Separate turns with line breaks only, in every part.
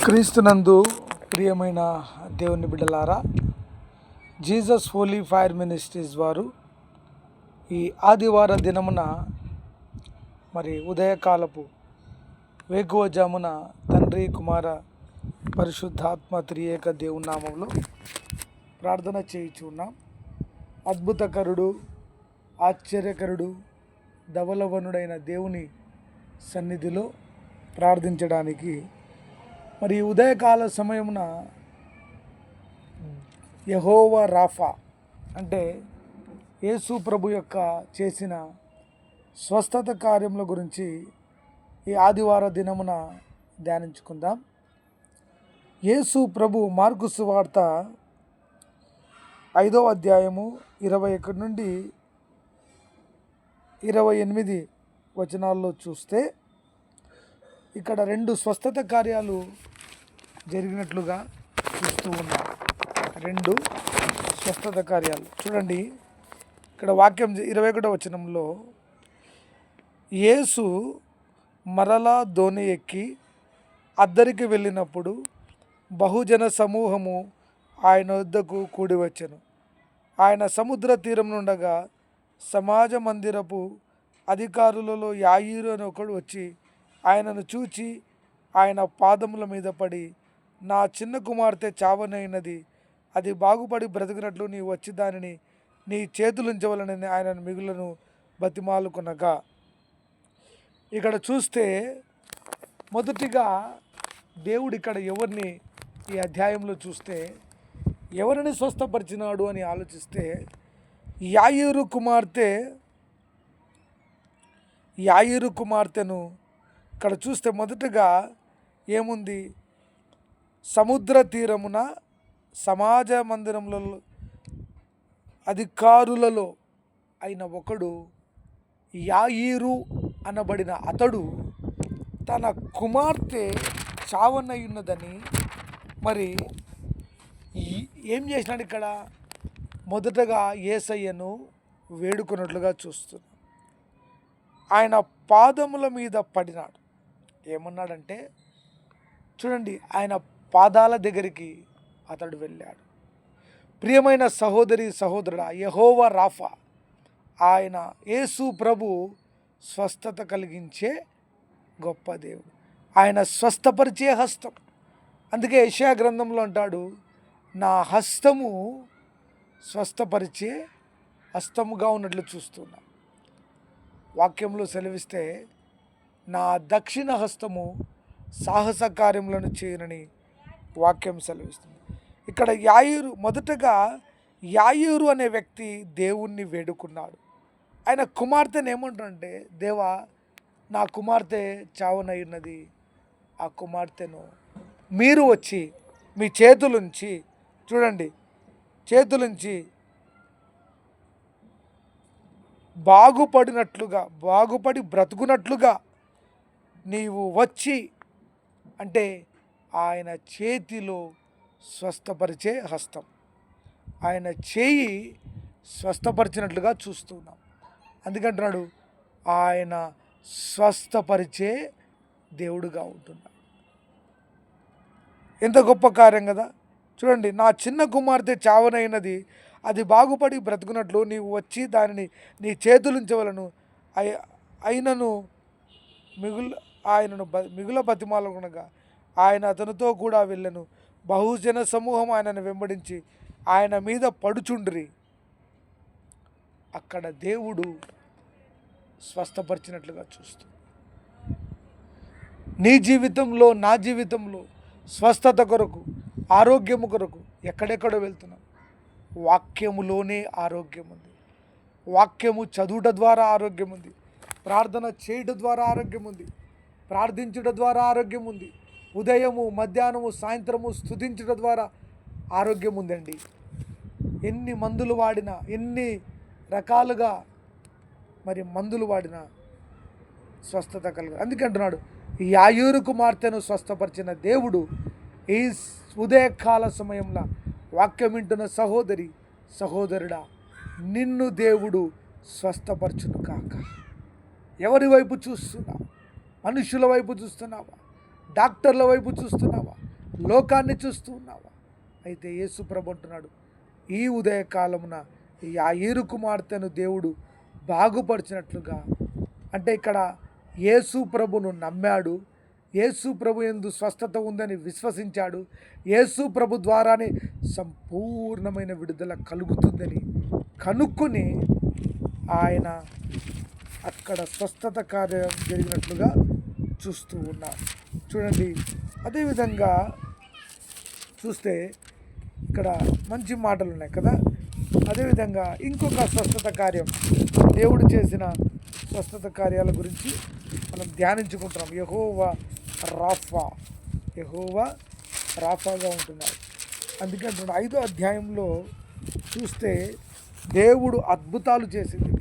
క్రీస్తునందు ప్రియమైన దేవుని బిడ్డలారా, జీసస్ హోలీ ఫైర్ మినిస్ట్రీస్ వారు ఈ ఆదివార దినమున ఉదయకాలపు వేకువజామున తండ్రి కుమార పరిశుద్ధాత్మ త్రియేక దేవుని నామంలో ప్రార్థన చేయుచున్నాం. అద్భుతకరుడు, ఆశ్చర్యకరుడు, ధవలవనుడైన దేవుని సన్నిధిలో ప్రార్థించడానికి ఉదయకాల సమయమున యెహోవా రాఫా అంటే యేసు ప్రభు యొక్క చేసిన స్వస్థత కార్యముల గురించి ఈ ఆదివార దినమున ధ్యానించుకుందాం. యేసు ప్రభు మార్కు సువార్త 5వ అధ్యాయము 21 నుండి 28 వచనాల్లో చూస్తే ఇక్కడ 2 స్వస్థత కార్యాలు జరిగినట్లుగా చూస్తూ ఉన్నాం. 2 స్వస్థత కార్యాలు చూడండి. ఇక్కడ వాక్యం 21వ వచనంలో, యేసు మరలా దోణి ఎక్కి అద్దరికి వెళ్ళినప్పుడు బహుజన సమూహము ఆయన వద్దకు కూడి వచ్చెను. ఆయన సముద్ర తీరం నుండగా సమాజ మందిరపు అధికారులలో యాయీరు అని ఒకడు వచ్చి ఆయనను చూచి ఆయన పాదముల మీద పడి, నా చిన్న కుమార్తె చావనైనది, అది బాగుపడి బ్రతికినట్లు నీవు వచ్చి దానిని నీ చేతులుంచవలనని ఆయనను మిగులను బతిమాలుకొనగా. ఇక్కడ చూస్తే మొదటిగా దేవుడు ఇక్కడ ఎవరిని ఈ అధ్యాయంలో చూస్తే ఎవరిని స్వస్థపరిచినాడు అని ఆలోచిస్తే యాయీరు కుమార్తెను ఇక్కడ చూస్తే మొదటగా ఏముంది, సముద్ర తీరమున సమాజ మందిరంలో అధికారులలో అయిన ఒకడు యాయీరు అనబడిన అతడు తన కుమార్తె చావనయ్యున్నదని ఏం చేసినాడు ఇక్కడ, మొదటగా యేసయ్యను వేడుకున్నట్లుగా చూస్తున్నాం. ఆయన పాదముల మీద పడినాడు. ఏమన్నాడంటే చూడండి, ఆయన పాదాల దగ్గరికి అతడు వెళ్ళాడు. ప్రియమైన సహోదరి సహోదరుడా, యెహోవా రాఫా ఆయన యేసు ప్రభు స్వస్థత కలిగించే గొప్ప దేవుడు. ఆయన స్వస్థపరిచే హస్తం. అందుకే యెషయా గ్రంథంలో అంటాడు, నా హస్తము స్వస్థపరిచే హస్తముగా ఉన్నట్లు చూస్తున్నా. వాక్యంలో సెలవిస్తే, నా దక్షిణ హస్తము సాహస కార్యములను చేయనని వాక్యం సెలవిస్తుంది. ఇక్కడ మొదటగా యాయీరు అనే వ్యక్తి దేవుణ్ణి వేడుకున్నాడు. ఆయన కుమార్తెను ఏమంటాడంటే, దేవా నా కుమార్తె చావనయ్యున్నది, ఆ కుమార్తెను మీరు వచ్చి మీ చేతులుంచి చూడండి, చేతులుంచి బాగుపడి బ్రతుకున్నట్లుగా నీవు వచ్చి అంటే ఆయన చేతిలో స్వస్థపరిచే హస్తం, ఆయన చేయి స్వస్థపరిచినట్లుగా చూస్తున్నాం. అందుకంటున్నాడు ఆయన స్వస్థపరిచే దేవుడుగా ఉంటున్నాడు. ఎంత గొప్ప కార్యం కదా. చూడండి, నా చిన్న కుమార్తె చావనైనది, అది బాగుపడి బ్రతుకున్నట్లు నీవు వచ్చి దానిని నీ చేతులుంచవలను, ఆయనను మిగుల బతిమాలకునగా ఆయన అతనితో కూడా వెళ్ళను. బహుజన సమూహం ఆయనను వెంబడించి ఆయన మీద పడుచుండ్రి. అక్కడ దేవుడు స్వస్థపరిచినట్లుగా చూస్తూ నీ జీవితంలో నా జీవితంలో స్వస్థత కొరకు, ఆరోగ్యము కొరకు ఎక్కడెక్కడో వెళ్తున్నాం. వాక్యములోనే ఆరోగ్యం ఉంది. వాక్యము చదువుట ద్వారా ఆరోగ్యం ఉంది. ప్రార్థన చేయడం ద్వారా ఆరోగ్యం ఉంది. ప్రార్థించడం ద్వారా ఆరోగ్యం ఉంది. ఉదయము, మధ్యాహ్నము, సాయంత్రము స్తుతించడం ద్వారా ఆరోగ్యం ఉందండి. ఎన్ని మందులు వాడినా, ఎన్ని రకాలుగా మందులు వాడినా స్వస్థత కలగదు. అందుకంటున్నాడు, యాయీరు కుమార్తెను స్వస్థపరిచిన దేవుడు ఈ ఉదయకాల సమయంలో వాక్యం వింటున్న సహోదరి సహోదరుడా, నిన్ను దేవుడు స్వస్థపరచును కాక. ఎవరి వైపు చూస్తున్నావు? మనుషుల వైపు చూస్తున్నావా? డాక్టర్ల వైపు చూస్తున్నావా? లోకాన్ని చూస్తూ ఉన్నావా? అయితే యేసు ప్రభు అంటున్నాడు, ఈ ఉదయకాలమున యాయీరు కుమార్తెను దేవుడు బాగుపరిచినట్లుగా. అంటే ఇక్కడ యేసు ప్రభును నమ్మాడు, యేసు ప్రభు యందు స్వస్థత ఉందని విశ్వసించాడు, యేసు ప్రభు ద్వారానే సంపూర్ణమైన విడుదల కలుగుతుందని కనుక్కొని ఆయన అక్కడ స్వస్థత కార్యం జరిగినట్లుగా చూస్తూ ఉన్నాం. చూడండి, అదేవిధంగా చూస్తే ఇక్కడ మంచి మాటలు ఉన్నాయి కదా. అదేవిధంగా ఇంకొక స్వస్థత కార్యం, దేవుడు చేసిన స్వస్థత కార్యాల గురించి మనం ధ్యానించుకుంటున్నాం. యెహోవా రాఫా, యెహోవా రాఫాగా ఉంటున్నాడు. అందుకే 5వ అధ్యాయంలో చూస్తే దేవుడు అద్భుతాలు చేసింది.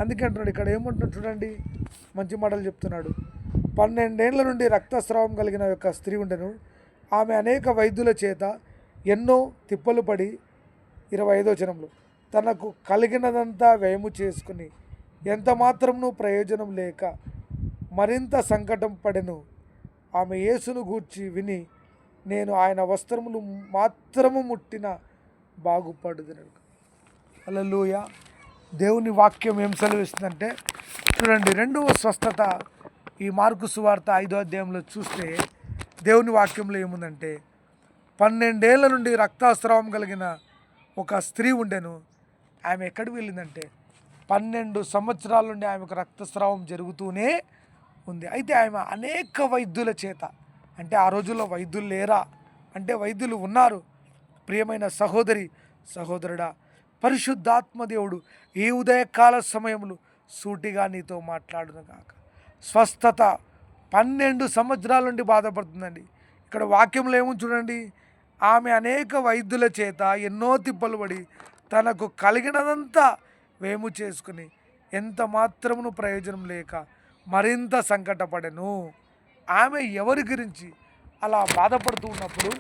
అందుకే అంటున్నాడు, ఇక్కడ ఏమంటున్నాడు చూడండి, మంచి మాటలు చెప్తున్నాడు. 12 ఏళ్ల నుండి రక్తస్రావం కలిగిన యొక్క స్త్రీ ఉండెను. ఆమె అనేక వైద్యుల చేత ఎన్నో తిప్పలు పడి 25వ వచనంలో తనకు కలిగినదంతా వ్యయము చేసుకుని ఎంత మాత్రమును ప్రయోజనం లేక మరింత సంకటం పడెను. ఆమె యేసును గూర్చి విని, నేను ఆయన వస్త్రములు మాత్రము ముట్టిన బాగుపడుదును. హల్లెలూయా. దేవుని వాక్యం ఏం సెలవిస్తుందంటే చూడండి, 2వ స్వస్థత ఈ మార్కు సువార్త 5వ అధ్యాయంలో చూస్తే దేవుని వాక్యంలో ఏముందంటే, 12 ఏళ్ల నుండి రక్తస్రావం కలిగిన ఒక స్త్రీ ఉండెను. ఆమె ఎక్కడికి వెళ్ళిందంటే 12 సంవత్సరాల నుండి ఆమెకు రక్తస్రావం జరుగుతూనే ఉంది. అయితే ఆమె అనేక వైద్యుల చేత, అంటే ఆ రోజుల్లో వైద్యులు లేరా అంటే వైద్యులు ఉన్నారు. ప్రియమైన సహోదరి సహోదరుడా, పరిశుద్ధాత్మ దేవుడు ఈ ఉదయకాల సమయంలో సూటిగా నీతో మాట్లాడును గాక. స్వస్థత 12 సంవత్సరాల నుండి బాధపడుతుందండి. ఇక్కడ వాక్యంలో ఏమో చూడండి, ఆమె అనేక వైద్యుల చేత ఎన్నో తిప్పలు పడి తనకు కలిగినదంతా వేము చేసుకుని ఎంత మాత్రమును ప్రయోజనం లేక మరింత సంకటపడెను. ఆమె ఎవరి గురించి అలా బాధపడుతూ ఉన్నప్పుడు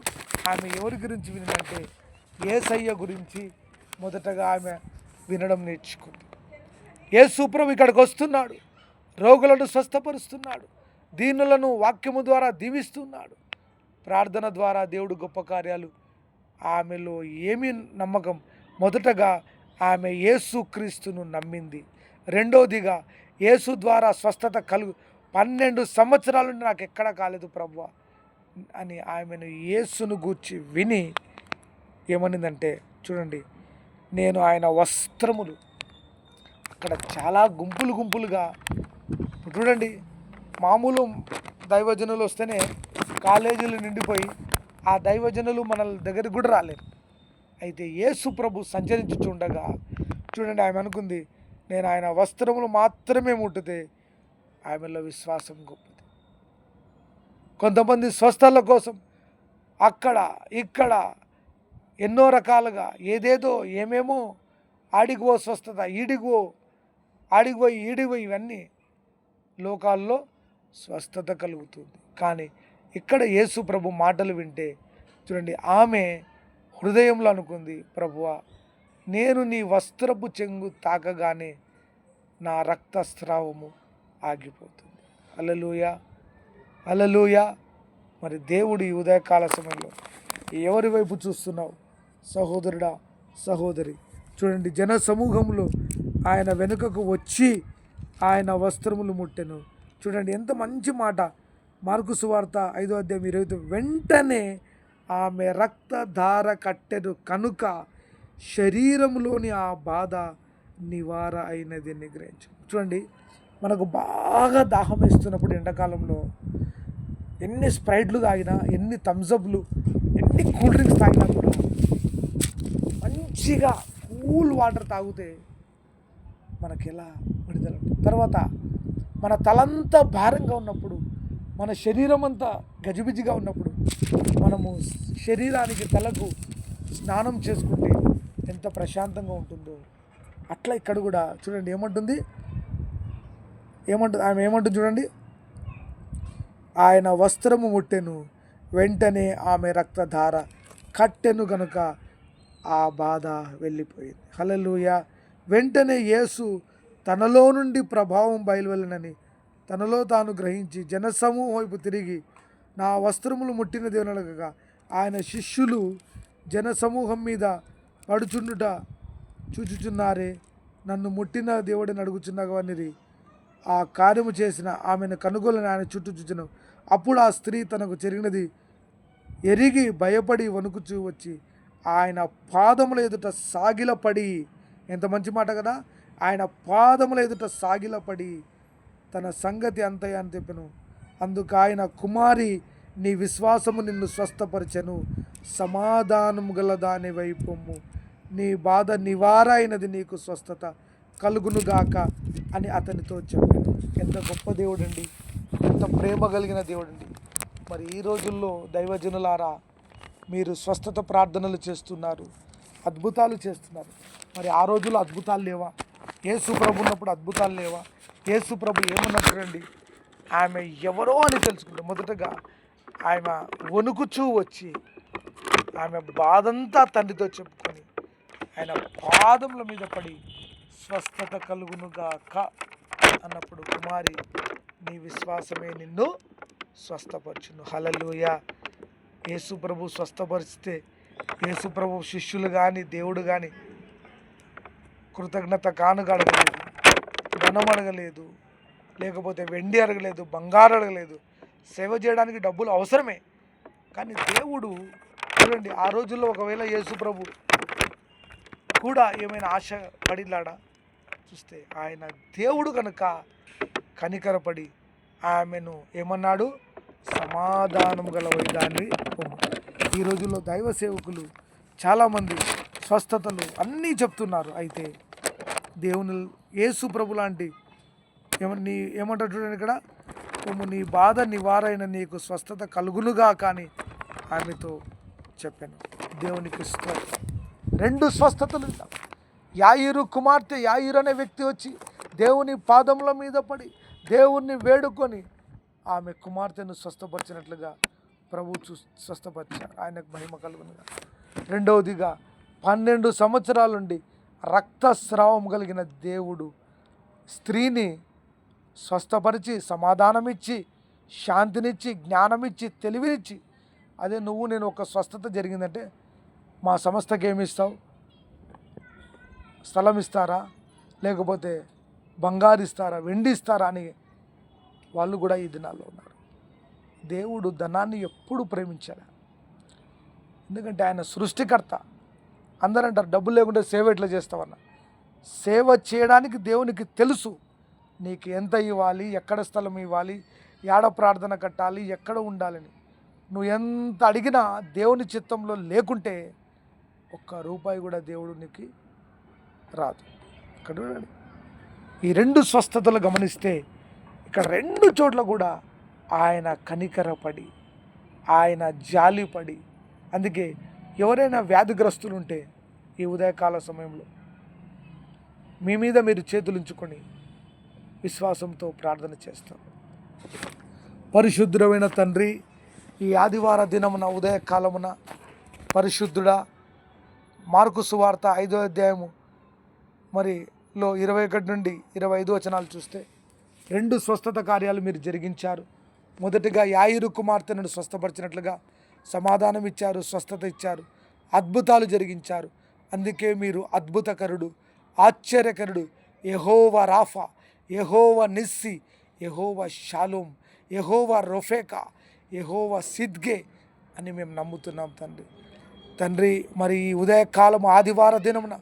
ఆమె ఎవరి గురించి వినంటే యేసయ్య గురించి మొదటగా ఆమె వినడం నేర్చుకుంది. యేసు ప్రభు ఇక్కడికి వస్తున్నాడు, రోగులను స్వస్థపరుస్తున్నాడు, దీనులను వాక్యము ద్వారా దీవిస్తున్నాడు. ప్రార్థన ద్వారా దేవుడు గొప్ప కార్యాలు. ఆమెలో ఏమి నమ్మకం? మొదటగా ఆమె యేసు క్రీస్తును నమ్మింది. రెండవదిగా యేసు ద్వారా స్వస్థత 12 సంవత్సరాల నుండి నాకు ఎక్కడ కాలేదు ప్రభువా అని ఆమెను యేసును గూర్చి విని ఏమనిందంటే చూడండి, నేను ఆయన వస్త్రములు, అక్కడ చాలా గుంపులు గుంపులుగా చూడండి, మామూలు దైవజనులు వస్తేనే కాలేజీలు నిండిపోయి ఆ దైవజనులు మన దగ్గరికి కూడా రాలేరు. అయితే యేసు ప్రభు సంచరించుచుండగా చూడండి, ఆమె అనుకుంది, నేను ఆయన వస్త్రములు మాత్రమే ముట్టితే ఆమెలో విశ్వాసం గొప్పది. కొంతమంది స్వస్థల కోసం అక్కడ ఇక్కడ ఎన్నో రకాలుగా ఏదేదో ఏమేమో ఆడిగో స్వస్థత, ఈడిగో ఆడిగోయి ఈడిగోయి, ఇవన్నీ లోకాల్లో స్వస్థత కలుగుతుంది. కానీ ఇక్కడ యేసు ప్రభు మాటలు వింటే చూడండి, ఆమె హృదయంలో అనుకుంది, ప్రభువా నేను నీ వస్త్రపు చెంగు తాకగానే నా రక్తస్రావము ఆగిపోతుంది. హల్లెలూయా, హల్లెలూయా. మరి దేవుడు ఈ ఉదయకాల సమయంలో ఎవరి వైపు చూస్తున్నావు సహోదరుడా, సహోదరి? చూడండి, జన సమూహంలో ఆయన వెనుకకు వచ్చి ఆయన వస్త్రములు ముట్టెను. చూడండి ఎంత మంచి మాట. మార్కు సువార్త 5వ అధ్యాయం 29, వెంటనే ఆమె రక్తధార కట్టెను కనుక శరీరంలోని ఆ బాధ నివార అయినది అని గ్రహించు. చూడండి, మనకు బాగా దాహం వేస్తున్నప్పుడు ఎండాకాలంలో ఎన్ని స్ప్రైట్లు తాగినా, ఎన్ని థమ్సప్లు, ఎన్ని కూల్ డ్రింక్స్ తాగినా కూడా మంచిగా కూల్ వాటర్ తాగితే మనకి ఎలా విడుదల ఉంటుంది. తర్వాత మన తలంతా భారంగా ఉన్నప్పుడు, మన శరీరం అంతా గజిబిజిగా ఉన్నప్పుడు మనము శరీరానికి తలకు స్నానం చేసుకుంటే ఎంత ప్రశాంతంగా ఉంటుందో అట్లా ఇక్కడ కూడా చూడండి ఏమంటుంది, ఆమె ఏమంటుంది చూడండి, ఆయన వస్త్రము ముట్టెను, వెంటనే ఆమె రక్తధార కట్టెను గనుక ఆ బాధ వెళ్ళిపోయింది. హల్లెలూయా. వెంటనే యేసు తనలో నుండి ప్రభావం బయలువెళ్ళనని తనలో తాను గ్రహించి జనసమూహం వైపు తిరిగి, నా వస్త్రములు ముట్టిన దేవునగా ఆయన శిష్యులు జనసమూహం మీద పడుచుండుట చూచుచున్నారే, నన్ను ముట్టిన దేవుడిని అడుగుచున్నవనిరి. ఆ కార్యము చేసిన ఆమెను కనుగొలని ఆయన చుట్టూ చూచెను. అప్పుడు ఆ స్త్రీ తనకు జరిగినది ఎరిగి భయపడి వణుకుచూ వచ్చి ఆయన పాదముల ఎదుట సాగిలపడి, ఎంత మంచి మాట కదా, ఆయన పాదముల ఎదుట సాగిలపడి తన సంగతి అంతయ్య అని చెప్పెను. అందుకు ఆయన, కుమారి, నీ విశ్వాసము నిన్ను స్వస్థపరచెను, సమాధానము గల దాని వైపొమ్ము, నీ బాధ నివారైనది, నీకు స్వస్థత కలుగునుగాక అని అతనితో చెప్పాను. ఎంత గొప్ప దేవుడండి, ఎంత ప్రేమ కలిగిన దేవుడండి. మరి ఈ రోజుల్లో దైవజనులారా, మీరు స్వస్థత ప్రార్థనలు చేస్తున్నారు, అద్భుతాలు చేస్తున్నారు. మరి ఆ రోజుల్లో అద్భుతాలు లేవా? యేసు ప్రభు ఉన్నప్పుడు అద్భుతాలు లేవా? యేసు ప్రభు ఏమన్నట్టురండి, ఆమె ఎవరో అని తెలుసుకుంటే మొదటగా ఆమె వణుకుచూ వచ్చి ఆమె బాధంతా తండ్రితో చెప్పుకొని ఆయన పాదముల మీద పడి స్వస్థత కలుగునుగాక అన్నప్పుడు, కుమారి, నీ విశ్వాసమే నిన్ను స్వస్థపరచును. హల్లెలూయా. యేసు ప్రభు స్వస్థపరిస్తే యేసు ప్రభు శిష్యులు కానీ దేవుడు కానీ కృతజ్ఞత కానుక అడగలేదు, ధనం అడగలేదు, లేకపోతే వెండి అడగలేదు, బంగారు అడగలేదు. సేవ చేయడానికి డబ్బులు అవసరమే, కానీ దేవుడు చూడండి, ఆ రోజుల్లో ఒకవేళ యేసు ప్రభు కూడా ఏమైనా ఆశ పడిలాడా చూస్తే, ఆయన దేవుడు కనుక కనికరపడి ఆమెను ఏమన్నాడు, సమాధానము గల వైదాన్ని పొమ్ము. ఈ రోజుల్లో దైవ సేవకులు చాలామంది స్వస్థతలు అన్నీ చెప్తున్నారు. అయితే దేవుని యేసు ప్రభు లాంటి ఏమంటారు చూడండి ఇక్కడ, నీ బాధ నివారైన, నీకు స్వస్థత కలుగునుగా కానీ ఆమెతో చెప్పాను. దేవునికి స్తోత్రం. 2 స్వస్థతలు. యాయిరు కుమార్తె, యాయిరు అనే వ్యక్తి వచ్చి దేవుని పాదముల మీద పడి దేవుణ్ణి వేడుకొని ఆమె కుమార్తెను స్వస్థపరిచినట్లుగా ప్రభు స్వస్థపరిచారు. ఆయనకు మహిమ కలుగునుగా. రెండవదిగా 12 సంవత్సరాల నుండి రక్తస్రావం కలిగిన దేవుడు స్త్రీని స్వస్థపరిచి, సమాధానమిచ్చి, శాంతినిచ్చి, జ్ఞానమిచ్చి, తెలివినిచ్చి, అదే నువ్వు నేను ఒక స్వస్థత జరిగిందంటే మా సంస్థకి ఏమి ఇస్తావు? స్థలం ఇస్తారా, లేకపోతే బంగారు ఇస్తారా, వెండి ఇస్తారా అని వాళ్ళు కూడా ఈ దినాల్లో ఉన్నారు. దేవుడు ధనాన్ని ఎప్పుడు ప్రేమించాడు, ఎందుకంటే ఆయన సృష్టికర్త. అందరూ అంటారు డబ్బులు లేకుంటే సేవ ఎట్లా చేస్తావన్న. సేవ చేయడానికి దేవునికి తెలుసు నీకు ఎంత ఇవ్వాలి, ఎక్కడ స్థలం ఇవ్వాలి, ఏడ ప్రార్థన కట్టాలి, ఎక్కడ ఉండాలని. నువ్వు ఎంత అడిగినా దేవుని చిత్తంలో లేకుంటే ₹1 కూడా దేవుడు నీకు రాదు. ఇక్కడ చూడండి, ఈ 2 స్వస్థతలు గమనిస్తే ఇక్కడ 2 చోట్ల కూడా ఆయన కనికరపడి, ఆయన జాలిపడి. అందుకే ఎవరైనా వ్యాధిగ్రస్తులు ఉంటే ఈ ఉదయకాల సమయంలో మీ మీద మీరు చేతులు ఉంచుకొని విశ్వాసంతో ప్రార్థన చేస్తాం. పరిశుద్ధుడైన తండ్రి, ఈ ఆదివార దినమున ఉదయకాలమున పరిశుద్ధుడా, మార్కు సువార్త 5వ అధ్యాయము లో 21 నుండి 25 వచనాలు చూస్తే 2 స్వస్థత కార్యాలు మీరు జరిగించారు. మొదటిగా యాయిరు కుమార్తెను స్వస్థపరిచినట్లుగా సమాధానం ఇచ్చారు, స్వస్థత ఇచ్చారు, అద్భుతాలు జరిగించారు. అందుకే మీరు అద్భుతకరుడు, ఆశ్చర్యకరుడు, యెహోవా రాఫా, యెహోవా నిస్సి, యెహోవా షాలోమ్, యెహోవా రొఫేకా, యెహోవా సిద్గే అని మేము నమ్ముతున్నాం తండ్రి. మరి ఈ ఉదయకాలం ఆదివార దినమున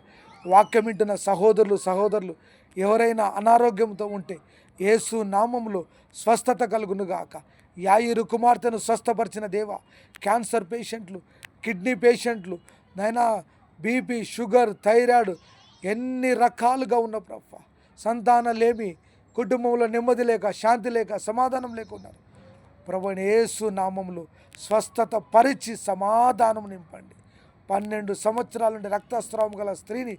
వాక్యం వింటున్న సహోదరులు ఎవరైనా అనారోగ్యంతో ఉంటే యేసు నామములో స్వస్థత కలుగునుగాక. యాయిరు కుమార్తెను స్వస్థపరిచిన దేవా, క్యాన్సర్ పేషెంట్లు, కిడ్నీ పేషెంట్లు, నైనా బీపీ, షుగర్, థైరాయిడ్, ఎన్ని రకాలుగా ఉన్న ప్రభా, సంతానలేమి, కుటుంబంలో నెమ్మది లేక, శాంతి లేక, సమాధానం లేకున్నారు ప్రభు, యేసు నామములో స్వస్థత పరిచి సమాధానం నింపండి. 12 సంవత్సరాల నుండి రక్తస్రావం గల స్త్రీని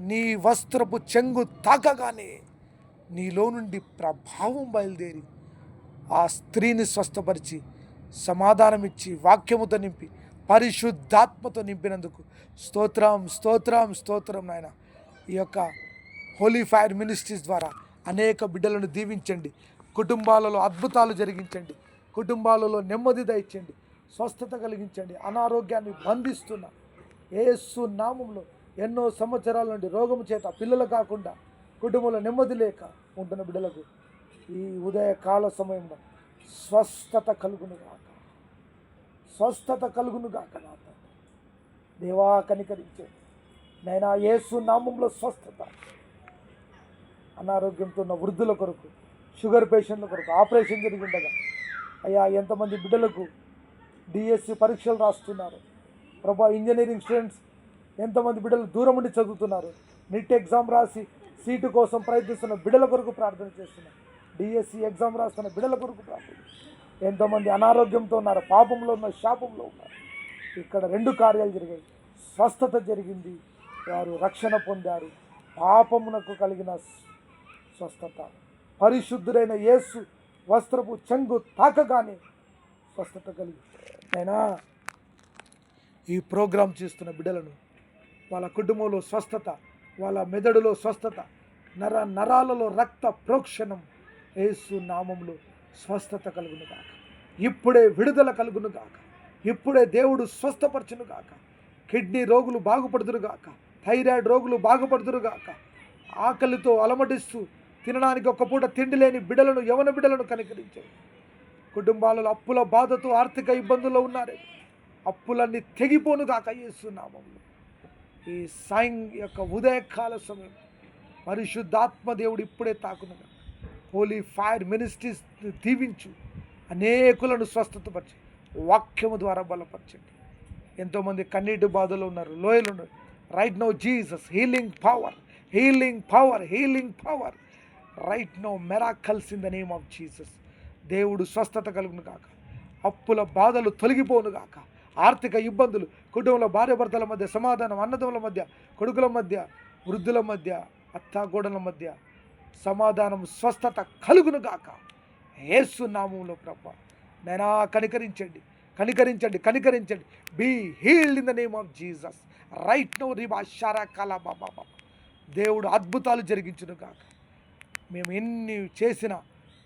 నీ వస్త్రపు చెంగు తాకగానే నీలో నుండి ప్రభావం బయలుదేరి ఆ స్త్రీని స్వస్థపరిచి సమాధానం ఇచ్చి వాక్యముతో నింపి పరిశుద్ధాత్మతో నింపినందుకు స్తోత్రం నాయన. ఈ యొక్క హోలీ ఫైర్ మినిస్ట్రీస్ ద్వారా అనేక బిడ్డలను దీవించండి, కుటుంబాలలో అద్భుతాలు జరిగించండి, కుటుంబాలలో నెమ్మది దయచండి, స్వస్థత కలిగించండి. అనారోగ్యాన్ని బంధిస్తున్న యేసు నామములో ఎన్నో సంవత్సరాల నుండి రోగము చేత పిల్లలు కాకుండా కుటుంబంలో నెమ్మది లేక ఉంటున్న బిడ్డలకు ఈ ఉదయకాల సమయంలో స్వస్థత కలుగును గాక, స్వస్థత కలుగును గాక. నా తండ్రి దేవా కనికరించండి నైనా, యేసు నామంలో స్వస్థత. అనారోగ్యంతో ఉన్న వృద్ధుల కొరకు, షుగర్ పేషెంట్ల కొరకు, ఆపరేషన్ జరిగిండగా అయ్యా ఎంతమంది బిడ్డలకు డిఎస్సి పరీక్షలు రాస్తున్నారు ప్రభా, ఇంజనీరింగ్ స్టూడెంట్స్ ఎంతమంది బిడ్డలు దూరం ఉండి చదువుతున్నారు, నీట్ ఎగ్జామ్ రాసి సీటు కోసం ప్రయత్నిస్తున్న బిడ్డల కొరకు ప్రార్థన చేస్తున్నారు, డిఎస్సి ఎగ్జామ్ రాస్తున్న బిడ్డల కొరకు ప్రార్థన. ఎంతోమంది అనారోగ్యంతో ఉన్నారు, పాపంలో ఉన్న, శాపంలో ఉన్నారు. ఇక్కడ 2 కార్యాలు జరిగాయి. స్వస్థత జరిగింది, వారు రక్షణ పొందారు. పాపమునకు కలిగిన స్వస్థత, పరిశుద్ధుడైన యేసు వస్త్రపు చెంగు తాకగానే స్వస్థత కలిగి. అయినా ఈ ప్రోగ్రాం చేస్తున్న బిడ్డలను, వాళ్ళ కుటుంబంలో స్వస్థత, వాళ్ళ మెదడులో స్వస్థత, నరాలలో రక్త ప్రోక్షణం యేసు నామములో స్వస్థత కలుగును గాక. ఇప్పుడే విడుదల కలుగును గాక. ఇప్పుడే దేవుడు స్వస్థపరచును గాక. కిడ్నీ రోగులు బాగుపడుదురు గాక. థైరాయిడ్ రోగులు బాగుపడుదురు గాక. ఆకలితో అలమటిస్తూ తినడానికి ఒక పూట తిండి లేని బిడ్డలను, యవన బిడ్డలను కనికరించారు. కుటుంబాలలో అప్పుల బాధతో ఆర్థిక ఇబ్బందుల్లో ఉన్నారే, అప్పులన్నీ తెగిపోను గాక యేసు నామములో. ఈ సాయం యొక్క ఉదయకాల సమయం పరిశుద్ధాత్మ దేవుడు ఇప్పుడే తాకును. హోలీ ఫైర్ మినిస్ట్రీస్ దీవించు, అనేకులను స్వస్థతపరచు, వాక్యము ద్వారా బలపరచండి. ఎంతోమంది కన్నీటి బాధలు ఉన్నారు, లోయలు ఉన్నారు. Right now Jesus healing power, healing power, healing power right now, miracles in the name of Jesus. దేవుడు స్వస్థత కలుగును గాక. అప్పుల బాధలు తొలగిపోను గాక. ఆర్థిక ఇబ్బందులు, కుటుంబంలో భార్యాభర్తల మధ్య సమాధానం, అన్నదమ్ముల మధ్య, కొడుకుల మధ్య, వృద్ధుల మధ్య, అత్తాకోడల మధ్య సమాధానం, స్వస్థత కలుగును గాక యేసు నామములో. ప్రభా నైనా కనికరించండి, కనికరించండి, కనికరించండి. Be healed in the name of Jesus right now. రిబా షారా కలా బాబా బాబా. దేవుడు అద్భుతాలు జరిగించును గాక. మేము ఎన్ని చేసినా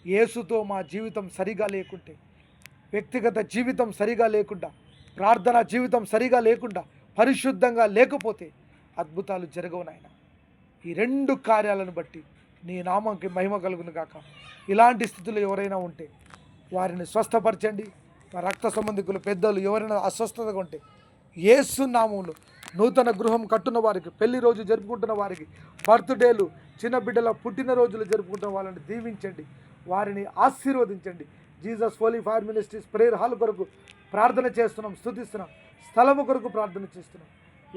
యేసుతో మా జీవితం సరిగా లేకుంటే, వ్యక్తిగత జీవితం సరిగా లేకుండా, ప్రార్థనా జీవితం సరిగా లేకుండా, పరిశుద్ధంగా లేకపోతే అద్భుతాలు జరగవు నాయన. ఈ 2 కార్యాలను బట్టి నీ నామంకి మహిమ కలుగును గాక. ఇలాంటి స్థితిలో ఎవరైనా ఉంటే వారిని స్వస్థపరచండి. రక్త సంబంధికులు, పెద్దలు ఎవరైనా అస్వస్థతగా ఉంటే యేసు నామములో, నూతన గృహం కట్టున్న వారికి, పెళ్లి రోజు జరుపుకుంటున్న వారికి, బర్త్డేలు, చిన్న బిడ్డల పుట్టినరోజులు జరుపుకుంటున్న వాళ్ళని దీవించండి, వారిని ఆశీర్వదించండి. Jesus Holi fire ministries prayer hall కొరకు ప్రార్థన చేస్తున్నాం, స్తుతిస్తున్నాం. స్థలము కొరకు ప్రార్థన చేస్తున్నాం.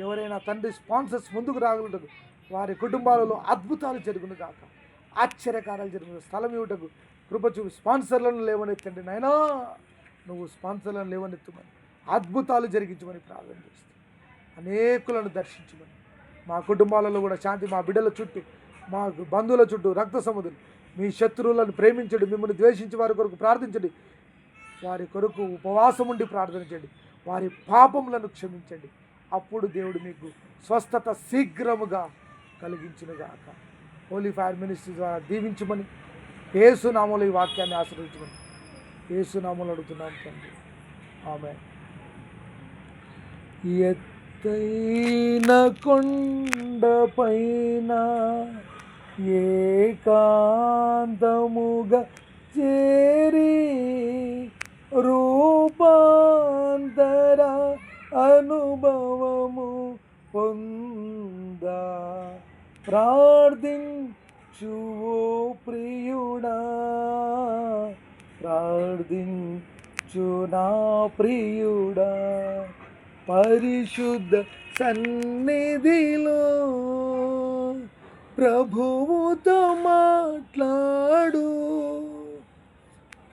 ఎవరైనా తండ్రి స్పాన్సర్స్ ముందుకు రాగలటకు, వారి కుటుంబాలలో అద్భుతాలు జరుగును గాక, ఆశ్చర్యకారాలు జరుగును. స్థలం ఇవ్వటకు కృప చూపి స్పాన్సర్లను లేవనెత్తండి నాయనా. నువ్వు స్పాన్సర్లను లేవనెత్తుమని, అద్భుతాలు జరిగించమని ప్రార్థన చేస్తాం. అనేకులను దర్శించమని, మా కుటుంబాలలో కూడా శాంతి, మా బిడ్డల చుట్టూ, మా బంధువుల చుట్టూ రక్త సముద్రం. మీ శత్రువులను ప్రేమించండి, మిమ్మల్ని ద్వేషించి వారి కొరకు ప్రార్థించండి, వారి కొరకు ఉపవాసం ఉండి ప్రార్థించండి, వారి పాపములను క్షమించండి. అప్పుడు దేవుడు మీకు స్వస్థత శీఘ్రముగా కలిగించునుగాక. హోలీ ఫైర్ మినిస్ట్రీ ద్వారా దీవించమని, యేసు నామములో ఈ వాక్యాన్ని ఆశీర్వదించమని యేసు నామములో అడుగుతున్నాం తండ్రి, ఆమేన్. ఎత్తైన కొండపైన ఏకాంతముగా చేరి రూపాంతర అనుభవము పొందా ప్రార్థించు ఓ ప్రియుడా, ప్రార్థించు నా ప్రియుడా, పరిశుద్ధ సన్నిధిలో ప్రభువుతో మాట్లాడు,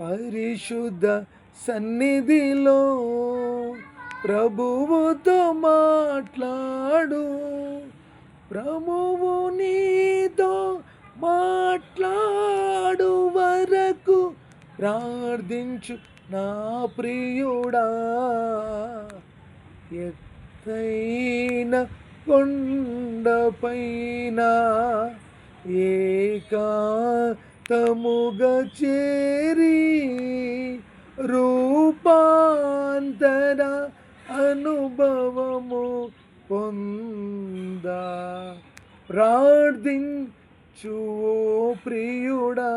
పరిశుద్ధ సన్నిధిలో ప్రభువుతో మాట్లాడు, ప్రభువు నీతో మాట్లాడు వరకు ప్రార్థించు నా ప్రియుడా. ఎత్తైన కొండపైన ఏకాంతముగా చేరి రూపాంతర నిరంతర అనుభవము పొందా ప్రార్థించు ఓ ప్రియుడా,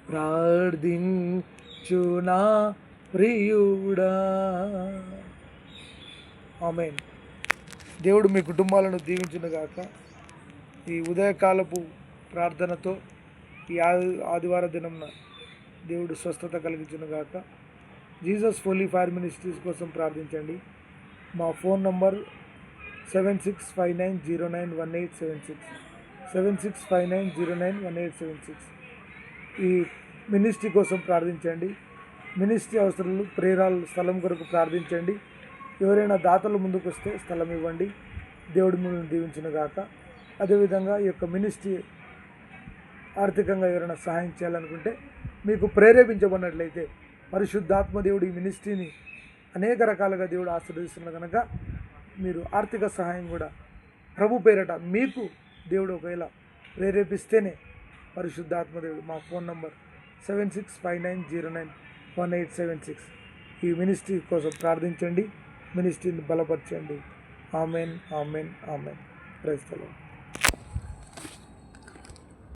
ప్రార్థించు నా ప్రియుడా. ఆమేన్. దేవుడు మీ కుటుంబాలను దీవించునుగాక. ఈ ఉదయకాలపు ప్రార్థనతో ఈ ఆదివార దినంన దేవుడు స్వస్థత కలిగించునుగాక. జీసస్ హోలీ ఫైర్ మినిస్ట్రీస్ కోసం ప్రార్థించండి. మా ఫోన్ నంబర్ 7659091876, 7659091876. ఈ మినిస్ట్రీ కోసం ప్రార్థించండి. మినిస్ట్రీ అవసరాలు, ప్రేరాల స్థలం కొరకు ప్రార్థించండి. ఎవరైనా దాతలు ముందుకు వస్తే స్థలం ఇవ్వండి. దేవుడు మిమ్మల్ని దీవించునుగాక. అదేవిధంగా ఈ యొక్క మినిస్ట్రీ ఆర్థికంగా ఎవరైనా సహాయం చేయాలనుకుంటే, మీకు ప్రేరేపించబడినట్లయితే, పరిశుద్ధాత్మ దేవుడు ఈ మినిస్ట్రీని అనేక రకాలుగా దేవుడు ఆశీర్వదిస్తున్న కనుక మీరు ఆర్థిక సహాయం కూడా ప్రభు పేరట మీకు దేవుడు ఒకవేళ ప్రేరేపిస్తేనే పరిశుద్ధాత్మ దేవుడు. మా ఫోన్ నంబర్ 7659091876. ఈ మినిస్ట్రీ కోసం ప్రార్థించండి. మినిస్ట్రీని బలపరచండి. Amen, amen, amen. Praise the lord.